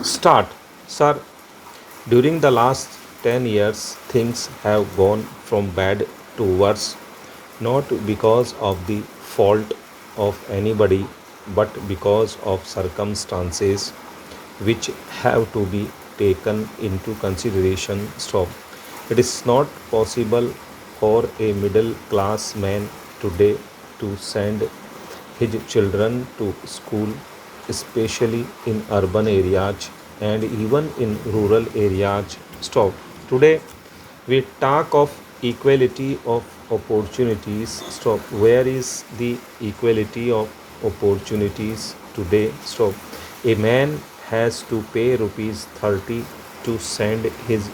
Start. Sir, during the last 10 years, things have gone from bad to worse, not because of the fault of anybody, but because of circumstances which have to be taken into consideration. Stop. It is not possible for a middle class man today to send his children to school, especially in urban areas and even in rural areas. Stop. Today, we talk of equality of opportunities. Stop. Where is the equality of opportunities today? Stop. A man has to pay rupees 30 to send his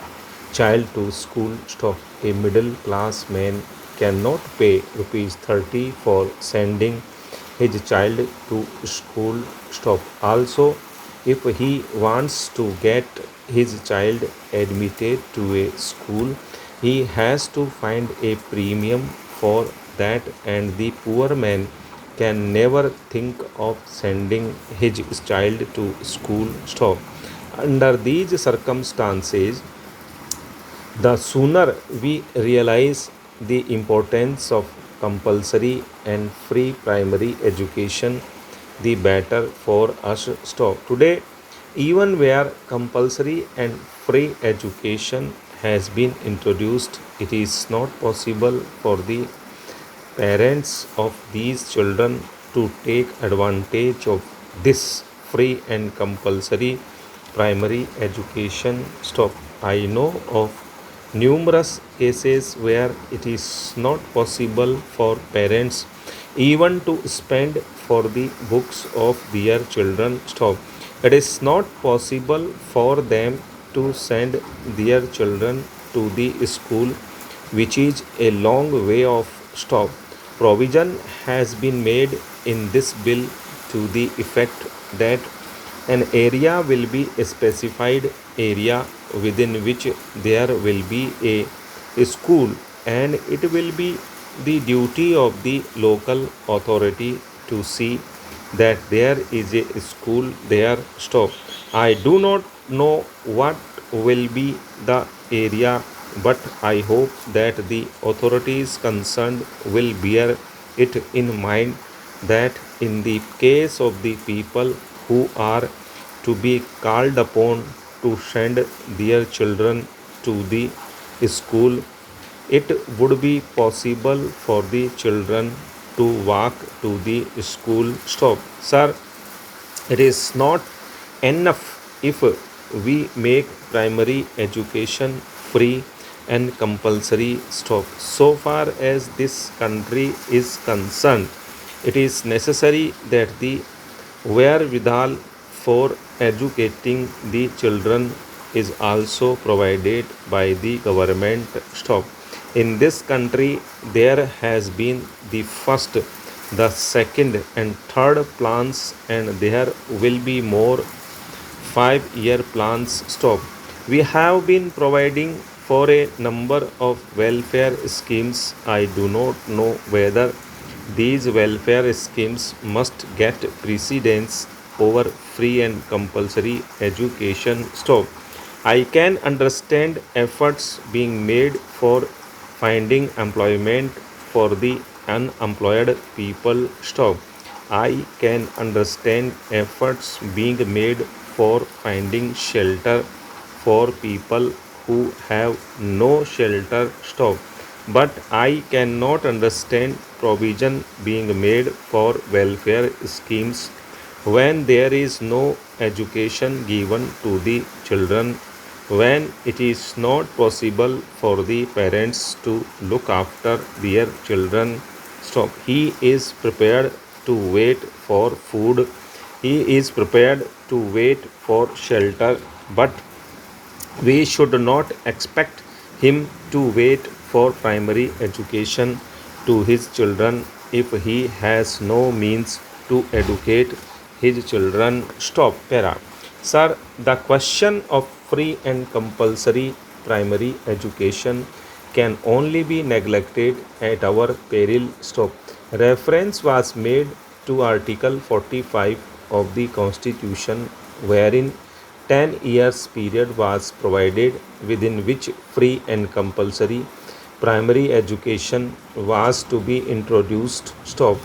child to school. Stop. A middle class man cannot pay rupees 30 for sending his child to school. Stop. Also, if he wants to get his child admitted to a school, he has to find a premium for that, and the poor man can never think of sending his child to school. Stop. Under these circumstances, the sooner we realize the importance of compulsory and free primary education, the better for us. Stop. Today, even where compulsory and free education has been introduced, it is not possible for the parents of these children to take advantage of this free and compulsory primary education. Stop. I know of numerous cases where it is not possible for parents even to spend for the books of their children. Stop. It is not possible for them to send their children to the school, which is a long way off. Stop. Provision has been made in this bill to the effect that an area will be a specified area within which there will be a school, and it will be the duty of the local authority to see that there is a school there. Stop. I do not know what will be the area, but I hope that the authorities concerned will bear it in mind that in the case of the people who are to be called upon to send their children to the school, it would be possible for the children to walk to the school. Stop. Sir, it is not enough if we make primary education free and compulsory. Stop. So far as this country is concerned, it is necessary that the wherewithal for educating the children is also provided by the government. Stop. In this country, there has been the first, the second, and third plans, and there will be more 5-year plans. Stop. We have been providing for a number of welfare schemes. I do not know whether these welfare schemes must get precedence over free and compulsory education. Stop. I can understand efforts being made for finding employment for the unemployed people. Stop. I can understand efforts being made for finding shelter for people who have no shelter. Stop. But I cannot understand provision being made for welfare schemes when there is no education given to the children, when it is not possible for the parents to look after their children. Stop. He is prepared to wait for food, he is prepared to wait for shelter, but we should not expect him to wait for primary education to his children if he has no means to educate his children. Stop. Para. Sir, the question of free and compulsory primary education can only be neglected at our peril. Stop. Reference was made to Article 45 of the Constitution, wherein 10 years period was provided within which free and compulsory primary education was to be introduced. Stop.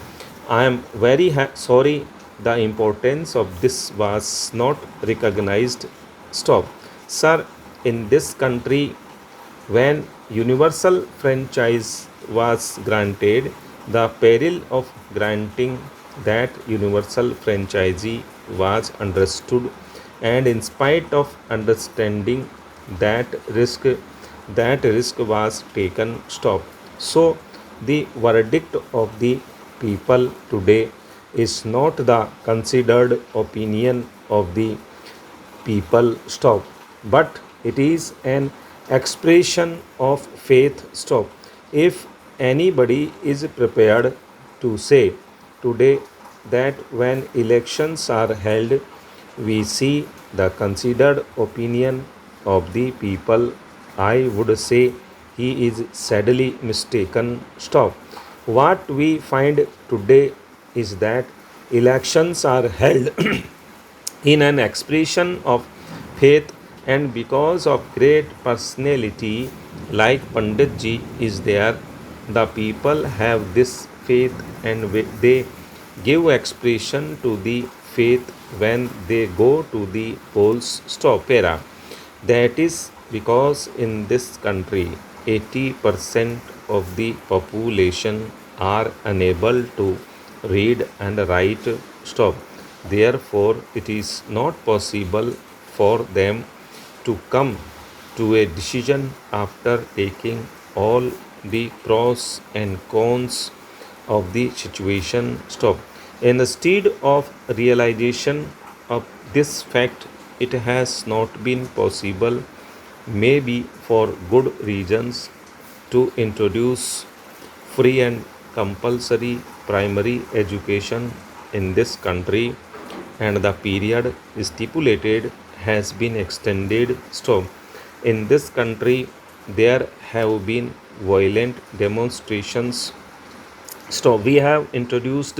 I am very sorry, the importance of this was not recognized. Stop. Sir, in this country, when universal franchise was granted, the peril of granting that universal franchisee was understood, and in spite of understanding that risk, was taken. Stop. So, the verdict of the people today is not the considered opinion of the people. Stop. But it is an expression of faith. Stop. If anybody is prepared to say today that when elections are held, we see the considered opinion of the people, I would say he is sadly mistaken. Stop. What we find today is that elections are held in an expression of faith, and because of great personality like Pandit ji is there, the people have this faith, and they give expression to the faith when they go to the polls. Stop. Era. That is because in this country 80% of the population are unable to read and write. Stop. Therefore, it is not possible for them to come to a decision after taking all the pros and cons of the situation. Stop. Instead of realization of this fact, it has not been possible, maybe for good reasons, to introduce free and compulsory primary education in this country, and the period stipulated has been extended. So, in this country, there have been violent demonstrations. So, we have introduced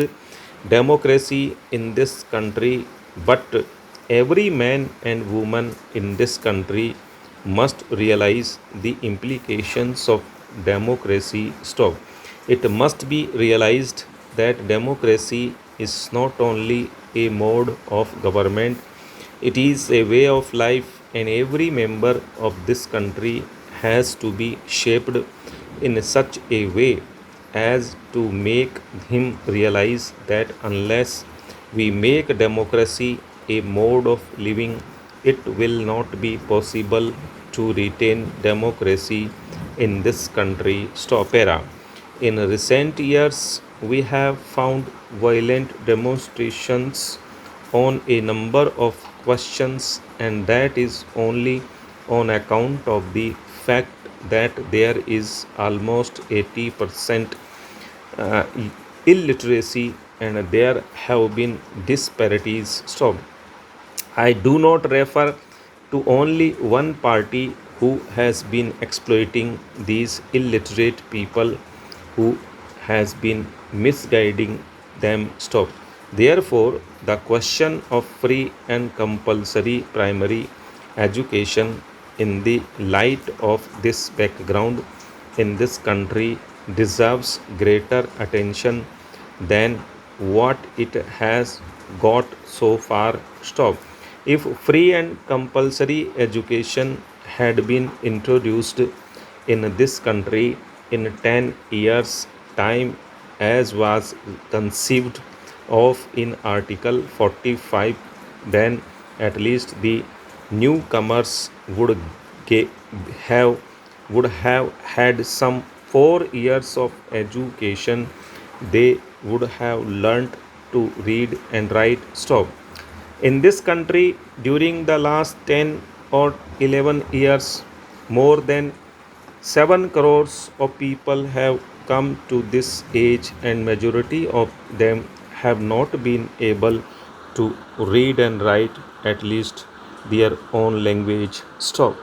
democracy in this country, but every man and woman in this country must realize the implications of democracy. Stop. It must be realized that democracy is not only a mode of government, it is a way of life, and every member of this country has to be shaped in such a way as to make him realize that unless we make democracy a mode of living, it will not be possible to retain democracy in this country. Stop. Era. In recent years, we have found violent demonstrations on a number of questions, and that is only on account of the fact that there is almost 80% uh, illiteracy, and there have been disparities. Stop. I do not refer to only one party who has been exploiting these illiterate people, who has been misguiding them. Stop. Therefore, the question of free and compulsory primary education in the light of this background in this country deserves greater attention than what it has got so far. Stop. If free and compulsory education had been introduced in this country in 10 years' time, as was conceived of in Article 45, then at least the newcomers ge- have would have had some 4 years of education. They would have learnt to read and write. Stop. In this country, during the last 10 or 11 years, more than 7 crores of people have come to this age, and majority of them have not been able to read and write at least their own language. Stop.